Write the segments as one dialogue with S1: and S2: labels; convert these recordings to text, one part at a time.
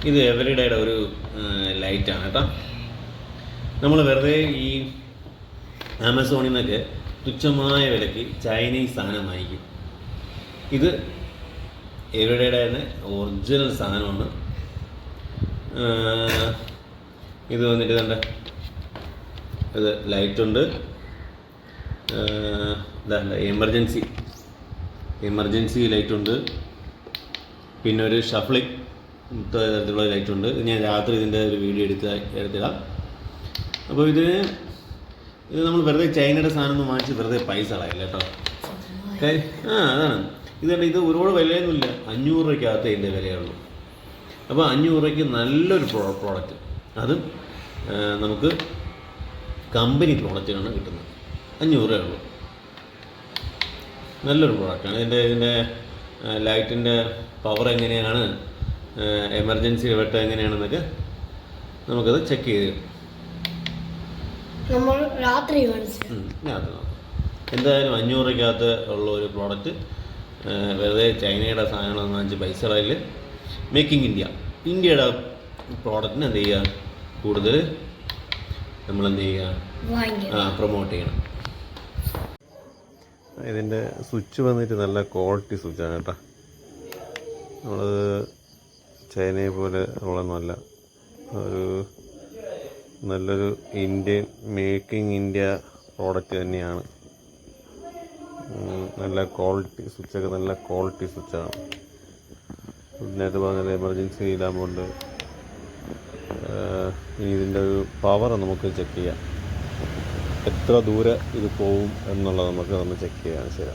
S1: ഇത് എവരിഡേയുടെ ഒരു ലൈറ്റാണ് കേട്ടോ. നമ്മൾ വെറുതെ ഈ ആമസോണിൽ നിന്നൊക്കെ തുച്ഛമായ വിലയ്ക്ക് ചൈനീസ് സാധനം വാങ്ങിക്കും. ഇത് എവരിഡേയുടെ തന്നെ ഒറിജിനൽ സാധനമാണ്. ഇത് വന്നിട്ട് കണ്ട ഇത് ലൈറ്റുണ്ട്, ഇതാണ്ട എമർജൻസി ലൈറ്റുണ്ട്, പിന്നെ ഒരു ഷഫ്ലിംഗ് തരത്തിലുള്ള ലൈറ്റുണ്ട്. ഞാൻ രാത്രി ഇതിൻ്റെ ഒരു വീഡിയോ എടുത്തിടാം. അപ്പോൾ ഇത് നമ്മൾ വെറുതെ ചൈനയുടെ സാധനം ഒന്നും വാങ്ങിച്ച് വെറുതെ പൈസ കളയില്ല കേട്ടോ. അതാണ് ഇത് ഒരുപാട് വിലയൊന്നുമില്ല, 500 രൂപയ്ക്കകത്തേ ഇതിൻ്റെ വിലയുള്ളൂ. അപ്പോൾ 500 രൂപയ്ക്ക് നല്ലൊരു പ്രോഡക്റ്റ്, അതും നമുക്ക് കമ്പനി പ്രോഡക്റ്റാണ് കിട്ടുന്നത്. 500 രൂപയുള്ളൂ. നല്ലൊരു പ്രോഡക്റ്റാണ്. ഇതിൻ്റെ ലൈറ്റിൻ്റെ പവർ എങ്ങനെയാണ്, എമർജൻസി വെട്ടം എങ്ങനെയാണെന്നൊക്കെ നമുക്കത് ചെക്ക് ചെയ്ത്
S2: നമ്മൾ രാത്രി
S1: എന്തായാലും 500 രൂപയ്ക്കകത്ത് ഉള്ള ഒരു പ്രോഡക്റ്റ്, വെറുതെ ചൈനയുടെ സാധനങ്ങളൊന്നും വാങ്ങിച്ച് പൈസ കളയില്. മേക്കിംഗ് ഇന്ത്യയുടെ പ്രോഡക്റ്റിന് എന്ത് ചെയ്യുക, കൂടുതൽ നമ്മളെന്ത് ചെയ്യുക, പ്രൊമോട്ട് ചെയ്യണം. ഇതിൻ്റെ സ്വിച്ച് വന്നിട്ട് നല്ല ക്വാളിറ്റി സ്വിച്ചാണ് കേട്ടോ. നമ്മളത് ചൈനയെ പോലെ ഉള്ളതൊന്നുമല്ല, ഒരു നല്ലൊരു മേക്കിംഗ് ഇന്ത്യ പ്രോഡക്റ്റ് തന്നെയാണ്. നല്ല ക്വാളിറ്റി സ്വിച്ചൊക്കെ, നല്ല ക്വാളിറ്റി സ്വിച്ചാണ്. ഇതിനകത്ത് പറഞ്ഞാൽ എമർജൻസി ഇടാമുണ്ട്. ഇനി ഇതിൻ്റെ ഒരു പവർ നമുക്ക് ചെക്ക് ചെയ്യാം, എത്ര ദൂരെ ഇത് പോവും എന്നുള്ളത് നമുക്ക് ചെക്ക് ചെയ്യാൻ ശരി.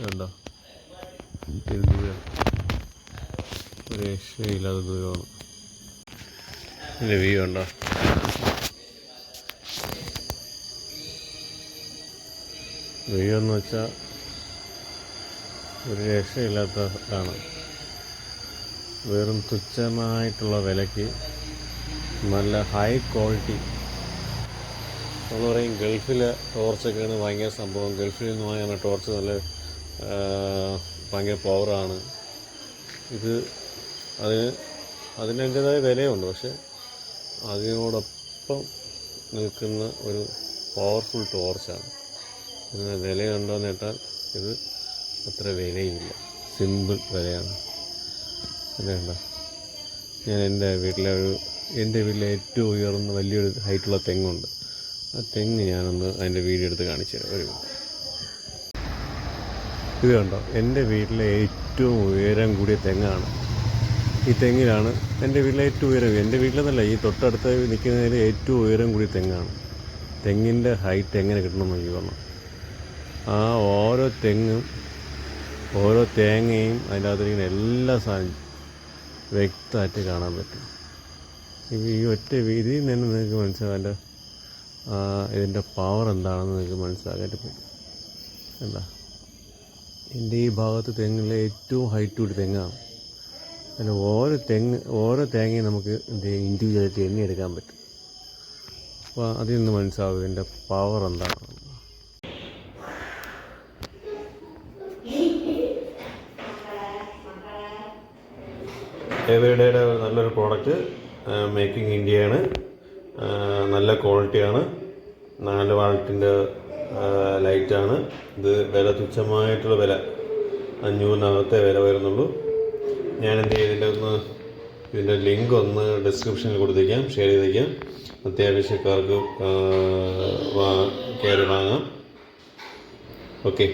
S1: കണ്ടോ, ഇത് ദൂരം ഒരു രക്ഷയില്ലാത്ത ദൂരമാണ്. ഇതിൻ്റെ വ്യൂ ഉണ്ടോ? വ്യൂ എന്ന് വെച്ചാൽ ഒരു രക്ഷയില്ലാത്തതാണ്. വെറും തുച്ഛമായിട്ടുള്ള വിലയ്ക്ക് നല്ല ഹൈ ക്വാളിറ്റി. നമ്മൾ പറയും ഗൾഫിലെ ടോർച്ചൊക്കെയാണ് ഭയങ്കര സംഭവം, ഗൾഫിൽ നിന്ന് വാങ്ങുന്ന ടോർച്ച് നല്ല ഭയങ്കര പവറാണ്. ഇത് അതിൻ്റേതായ വിലയുണ്ട്, പക്ഷെ അതിനോടൊപ്പം നിൽക്കുന്ന ഒരു പവർഫുൾ ടോർച്ചാണ്. ഇതിന് വിലയുണ്ടോയെന്ന് കേട്ടാൽ ഇത് അത്ര വിലയില്ല, സിമ്പിൾ വിലയാണ്. വിലയുണ്ടോ? ഞാൻ എൻ്റെ വീട്ടിലെ ഏറ്റവും ഉയർന്ന വലിയൊരു ഹൈറ്റുള്ള തെങ്ങുണ്ട്. ആ തെങ്ങ് ഞാനൊന്ന് അതിൻ്റെ വീഡിയോ എടുത്ത് കാണിച്ചു തരാം. ഒരു ഇത് കണ്ടോ, എൻ്റെ വീട്ടിലെ ഏറ്റവും ഉയരം കൂടിയ തെങ്ങാണ്. ഈ തെങ്ങിലാണ് എൻ്റെ വീട്ടിലെ ഏറ്റവും ഉയരം. എൻ്റെ വീട്ടിലെന്നല്ല, ഈ തൊട്ടടുത്ത് നിൽക്കുന്നതിൽ ഏറ്റവും ഉയരം കൂടിയ തെങ്ങാണ്. തെങ്ങിൻ്റെ ഹൈറ്റ് എങ്ങനെ കിട്ടണമെന്ന് എനിക്ക് പറഞ്ഞു. ആ ഓരോ തെങ്ങും ഓരോ തേങ്ങയും അതിൻ്റെ അകത്തിരിക്കുന്ന എല്ലാ സാധനവും വ്യക്തമായിട്ട് കാണാൻ പറ്റും. ഈ ഒറ്റ ഇതിൽ നിന്ന് നിങ്ങൾക്ക് മനസ്സിലാകാൻ ഇതിൻ്റെ പവർ എന്താണെന്ന് നിങ്ങൾക്ക് മനസ്സിലാക്കാനായിട്ട് പറ്റും. എന്താ, എൻ്റെ ഈ ഭാഗത്ത് തെങ്ങിലെ ഏറ്റവും ഹൈറ്റ് കൂടി തെങ്ങാണ്. അതിൽ ഓരോ തേങ്ങയും നമുക്ക് ഇൻഡിവിജ്വലായിട്ട് എണ്ണിയെടുക്കാൻ പറ്റും. അപ്പോൾ അതിൽ നിന്ന് മനസ്സിലാവും ഇതിൻ്റെ പവർ എന്താണ്. എവരിഡേയുടെ നല്ലൊരു പ്രോഡക്റ്റ്, മേക്കിംഗ് ഇന്ത്യയാണ്, നല്ല ക്വാളിറ്റിയാണ്, 4 വാൾട്ടിൻ്റെ ലൈറ്റാണ്. ഇത് വില തുച്ഛമായിട്ടുള്ള വില, 500-നകത്തെ വില വരുന്നുള്ളൂ. ഞാൻ എന്ത് ചെയ്യും, ഇതിൻ്റെ ലിങ്ക് ഒന്ന് ഡിസ്ക്രിപ്ഷനിൽ കൊടുത്തേക്കാം, ഷെയർ ചെയ്തേക്കാം. അത്യാവശ്യക്കാർക്ക് കയറി വാങ്ങാം. ഓക്കെ.